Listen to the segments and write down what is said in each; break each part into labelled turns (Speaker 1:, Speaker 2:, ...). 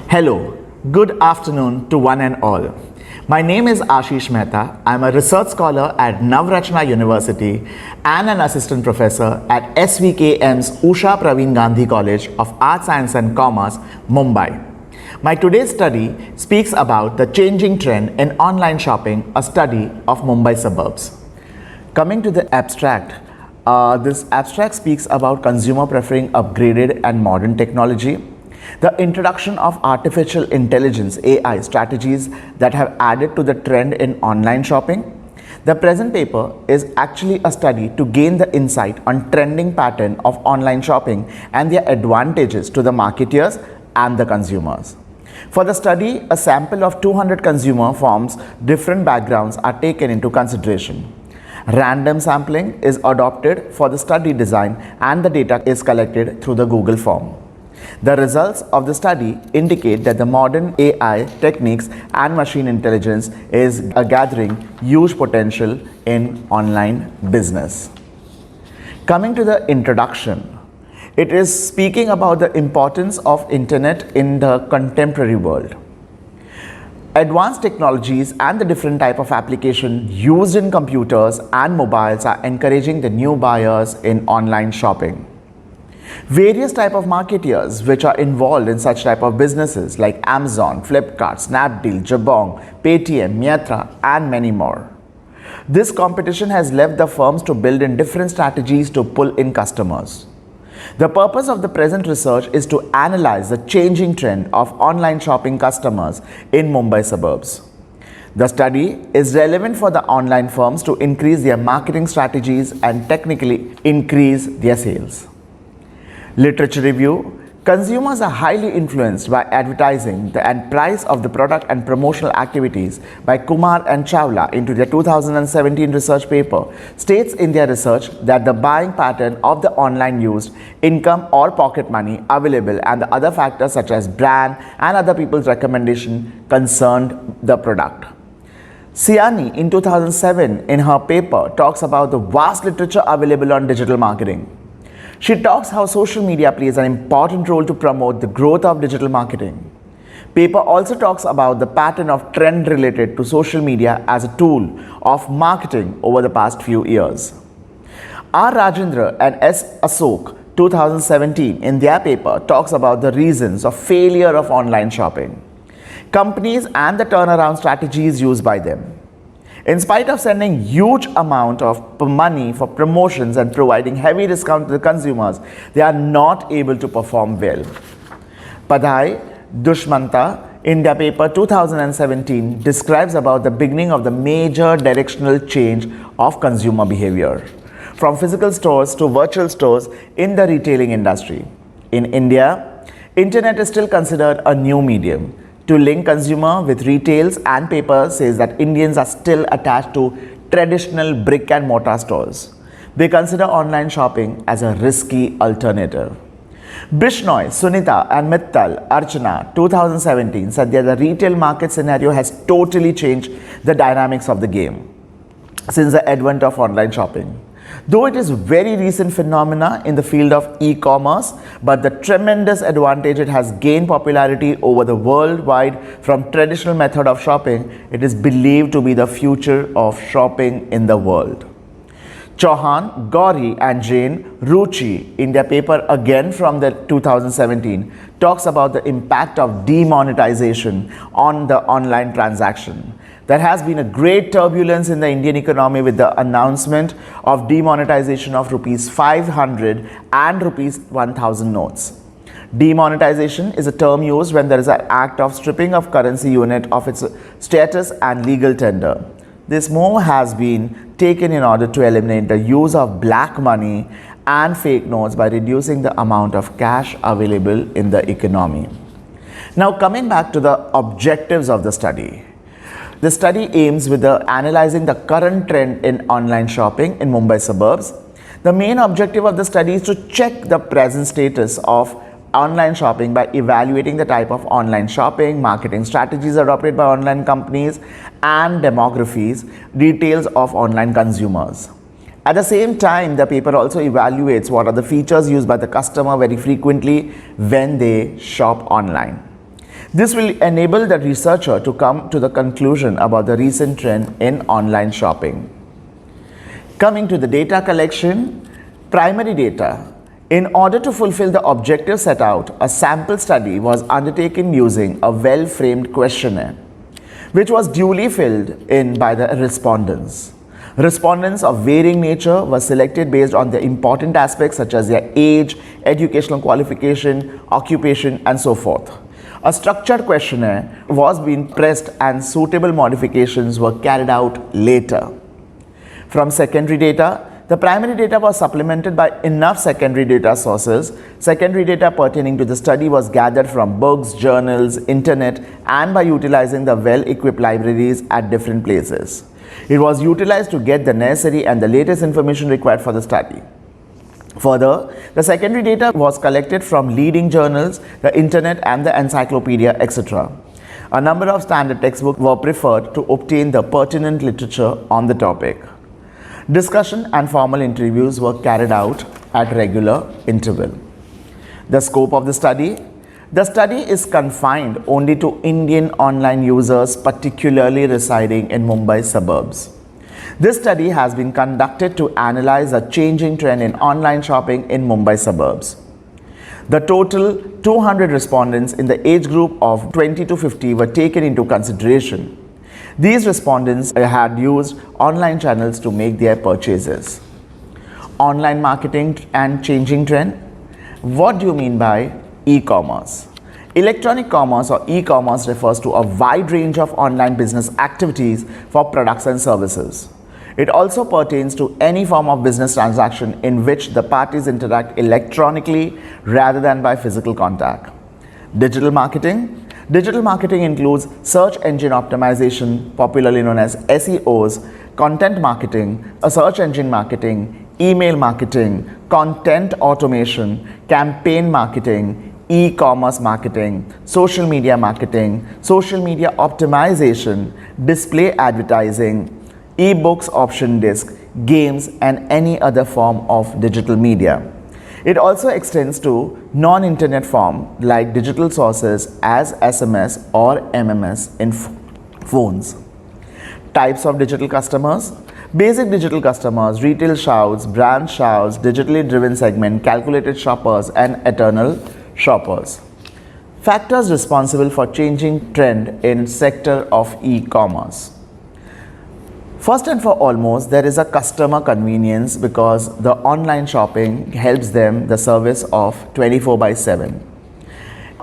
Speaker 1: Hello, good afternoon to one and all. My name is Ashish Mehta. I'm a research scholar at Navrachna University and an assistant professor at SVKM's Usha Praveen Gandhi College of Arts, Science and Commerce, Mumbai. My today's study speaks about the changing trend in online shopping, a study of Mumbai suburbs. Coming to the abstract, this abstract speaks about consumer preferring upgraded and modern technology, the introduction of artificial intelligence (AI) strategies that have added to the trend in online shopping. The present paper is actually a study to gain the insight on trending pattern of online shopping and their advantages to the marketeers and the consumers. For the study, a sample of 200 consumer forms different backgrounds are taken into consideration. Random sampling is adopted for the study design and the data is collected through the Google form. The results of the study indicate that the modern AI techniques and machine intelligence is gathering huge potential in online business. Coming to the introduction, it is speaking about the importance of internet in the contemporary world. Advanced technologies and the different type of application used in computers and mobiles are encouraging the new buyers in online shopping. Various type of marketeers which are involved in such type of businesses like Amazon, Flipkart, Snapdeal, Jabong, Paytm, Myntra and many more. This competition has left the firms to build in different strategies to pull in customers. The purpose of the present research is to analyze the changing trend of online shopping customers in Mumbai suburbs. The study is relevant for the online firms to increase their marketing strategies and technically increase their sales. Literature review. Consumers are highly influenced by advertising and price of the product and promotional activities by Kumar and Chawla into their 2017 research paper states in their research that the buying pattern of the online used income or pocket money available and the other factors such as brand and other people's recommendation concerned the product. Siani in 2007 in her paper talks about the vast literature available on digital marketing. She talks how social media plays an important role to promote the growth of digital marketing. Paper also talks about the pattern of trend related to social media as a tool of marketing over the past few years. R. Rajendra and S. Asok 2017 in their paper talks about the reasons of failure of online shopping, companies and the turnaround strategies used by them. In spite of sending huge amount of money for promotions and providing heavy discount to the consumers, they are not able to perform well. Padhai Dushmanta in their paper 2017 describes about the beginning of the major directional change of consumer behavior from physical stores to virtual stores in the retailing industry. In India, internet is still considered a new medium. To link consumer with retails and paper says that Indians are still attached to traditional brick and mortar stores. They consider online shopping as a risky alternative. Bishnoi, Sunita and Mittal Archana 2017 said that the retail market scenario has totally changed the dynamics of the game since the advent of online shopping. Though it is very recent phenomena in the field of e-commerce, but the tremendous advantage it has gained popularity over the worldwide from traditional method of shopping, it is believed to be the future of shopping in the world. Chauhan, Gauri and Jain Ruchi in their paper again from the 2017 talks about the impact of demonetization on the online transaction. There has been a great turbulence in the Indian economy with the announcement of demonetization of rupees 500 and rupees 1000 notes. Demonetization is a term used when there is an act of stripping of currency unit of its status and legal tender. This move has been taken in order to eliminate the use of black money and fake notes by reducing the amount of cash available in the economy. Now coming back to the objectives of the study. The study aims with analyzing the current trend in online shopping in Mumbai suburbs. The main objective of the study is to check the present status of online shopping by evaluating the type of online shopping, marketing strategies adopted by online companies and demographies, details of online consumers. At the same time, the paper also evaluates what are the features used by the customer very frequently when they shop online. This will enable the researcher to come to the conclusion about the recent trend in online shopping. Coming to the data collection, primary data. In order to fulfill the objective set out, a sample study was undertaken using a well-framed questionnaire, which was duly filled in by the respondents. Respondents of varying nature were selected based on their important aspects such as their age, educational qualification, occupation, and so forth. A structured questionnaire was being pressed and suitable modifications were carried out later. From secondary data, the primary data was supplemented by enough secondary data sources. Secondary data pertaining to the study was gathered from books, journals, internet, and by utilizing the well-equipped libraries at different places. It was utilized to get the necessary and the latest information required for the study. Further, the secondary data was collected from leading journals, the internet, and the encyclopedia, etc. A number of standard textbooks were preferred to obtain the pertinent literature on the topic. Discussion and formal interviews were carried out at regular interval. The scope of the study. The study is confined only to Indian online users, particularly residing in Mumbai suburbs. This study has been conducted to analyze a changing trend in online shopping in Mumbai suburbs. The total 200 respondents in the age group of 20 to 50 were taken into consideration. These respondents had used online channels to make their purchases. Online marketing and changing trend. What do you mean by e-commerce? Electronic commerce or e-commerce refers to a wide range of online business activities for products and services. It also pertains to any form of business transaction in which the parties interact electronically rather than by physical contact. Digital marketing. Digital marketing includes search engine optimization, popularly known as SEOs, content marketing, search engine marketing, email marketing, content automation, campaign marketing, e-commerce marketing, social media optimization, display advertising, e-books option disc, games, and any other form of digital media. It also extends to non-internet form like digital sources as SMS or MMS in phones. Types of digital customers. Basic digital customers, retail shouts, brand shouts, digitally driven segment, calculated shoppers, and eternal shoppers. Factors responsible for changing trend in sector of e-commerce. First and foremost, there is a customer convenience because the online shopping helps them the service of 24/7.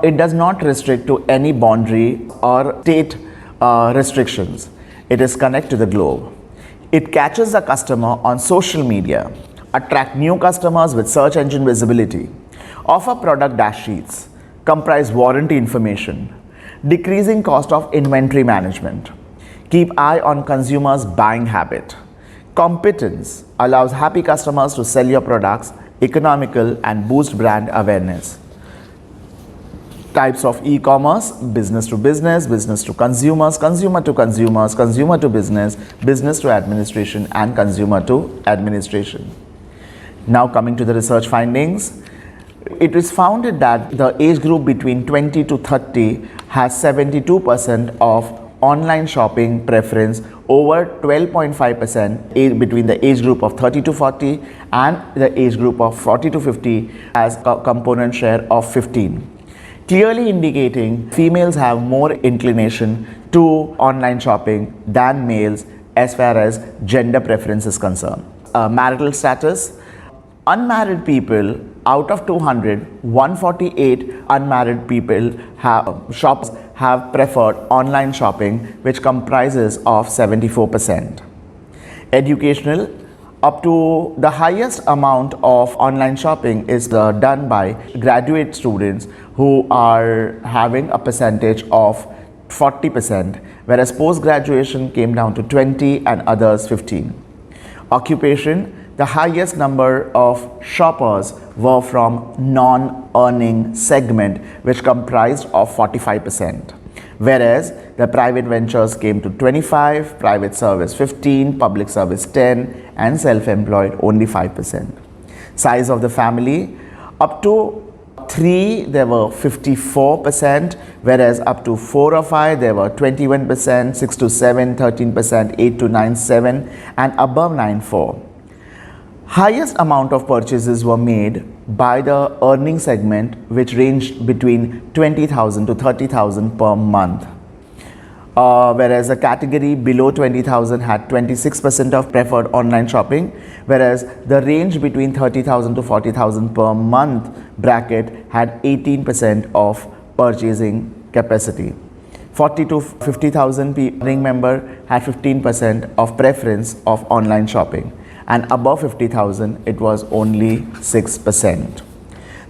Speaker 1: It does not restrict to any boundary or state restrictions. It is connected to the globe. It catches the customer on social media, attract new customers with search engine visibility, offer product dash sheets, comprise warranty information, decreasing cost of inventory management. Keep eye on consumers' buying habit. Competence allows happy customers to sell your products, economical, and boost brand awareness. Types of e-commerce: business to business, business to consumers, consumer to consumers, consumer to business, business to administration, and consumer to administration. Now coming to the research findings. It is found that the age group between 20 to 30 has 72% of online shopping preference over 12.5% between the age group of 30 to 40 and the age group of 40 to 50 has a component share of 15, clearly indicating females have more inclination to online shopping than males as far as gender preference is concerned. Marital status. Unmarried people, out of 200, 148 unmarried people have preferred online shopping, which comprises of 74%. Educational. Up to the highest amount of online shopping is done by graduate students who are having a percentage of 40%, whereas post-graduation came down to 20 and others 15. Occupation. The highest number of shoppers were from non-earning segment, which comprised of 45%, whereas the private ventures came to 25, private service 15, public service 10, and self-employed only 5%. Size of the family. Up to 3 there were 54%, whereas up to 4 or 5 there were 21%, 6 to 7 13%, 8 to 9 7, and above 9 4. Highest amount of purchases were made by the earning segment, which ranged between 20,000 to 30,000 per month. Whereas the category below 20,000 had 26% of preferred online shopping, whereas the range between 30,000 to 40,000 per month bracket had 18% of purchasing capacity. 40 to 50,000 earning member had 15% of preference of online shopping, and above 50,000 it was only 6%.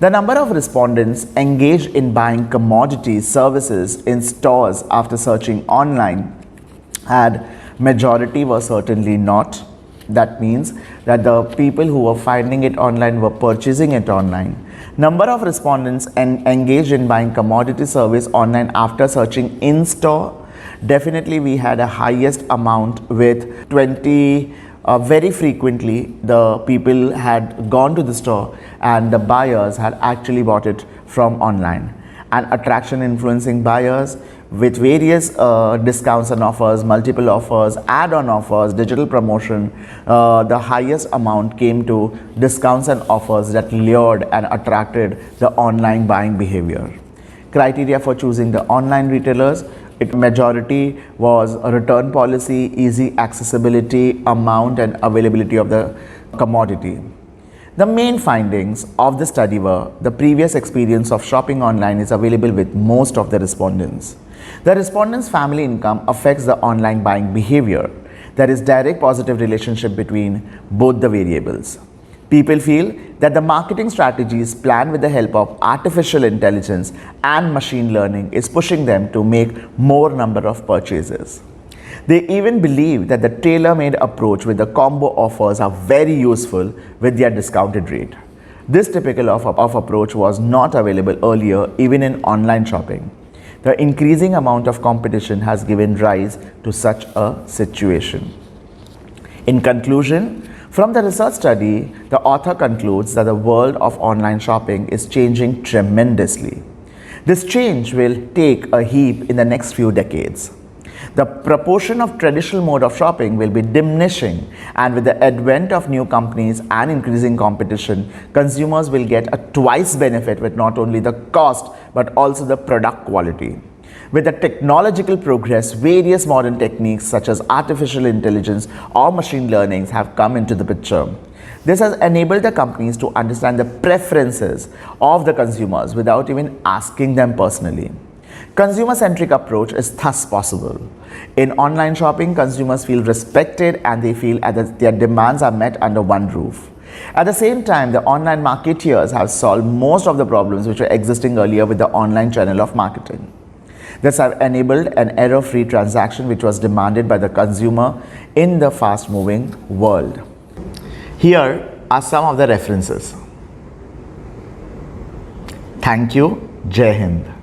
Speaker 1: The number of respondents engaged in buying commodities, services in stores after searching online had majority were certainly not. That means that the people who were finding it online were purchasing it online. Number of respondents engaged in buying commodity service online after searching in store, definitely we had a highest amount with 20. Very frequently the people had gone to the store and the buyers had actually bought it from online. And attraction influencing buyers with various discounts and offers, multiple offers, add-on offers, digital promotion, the highest amount came to discounts and offers that lured and attracted the online buying behavior. Criteria for choosing the online retailers, majority was a return policy, easy accessibility, amount and availability of the commodity. The main findings of the study were the previous experience of shopping online is available with most of the respondents. The respondents' family income affects the online buying behavior. There is direct positive relationship between both the variables. People feel that the marketing strategies planned with the help of artificial intelligence and machine learning is pushing them to make more number of purchases. They even believe that the tailor-made approach with the combo offers are very useful with their discounted rate. This typical of approach was not available earlier even in online shopping. The increasing amount of competition has given rise to such a situation. In conclusion, from the research study, the author concludes that the world of online shopping is changing tremendously. This change will take a leap in the next few decades. The proportion of traditional mode of shopping will be diminishing, and with the advent of new companies and increasing competition, consumers will get a twice benefit with not only the cost but also the product quality. With the technological progress, various modern techniques such as artificial intelligence or machine learning have come into the picture. This has enabled the companies to understand the preferences of the consumers without even asking them personally. Consumer-centric approach is thus possible. In online shopping, consumers feel respected and they feel that their demands are met under one roof. At the same time, the online marketeers have solved most of the problems which were existing earlier with the online channel of marketing. This has enabled an error-free transaction which was demanded by the consumer in the fast-moving world. Here are some of the references. Thank you. Jai Hind.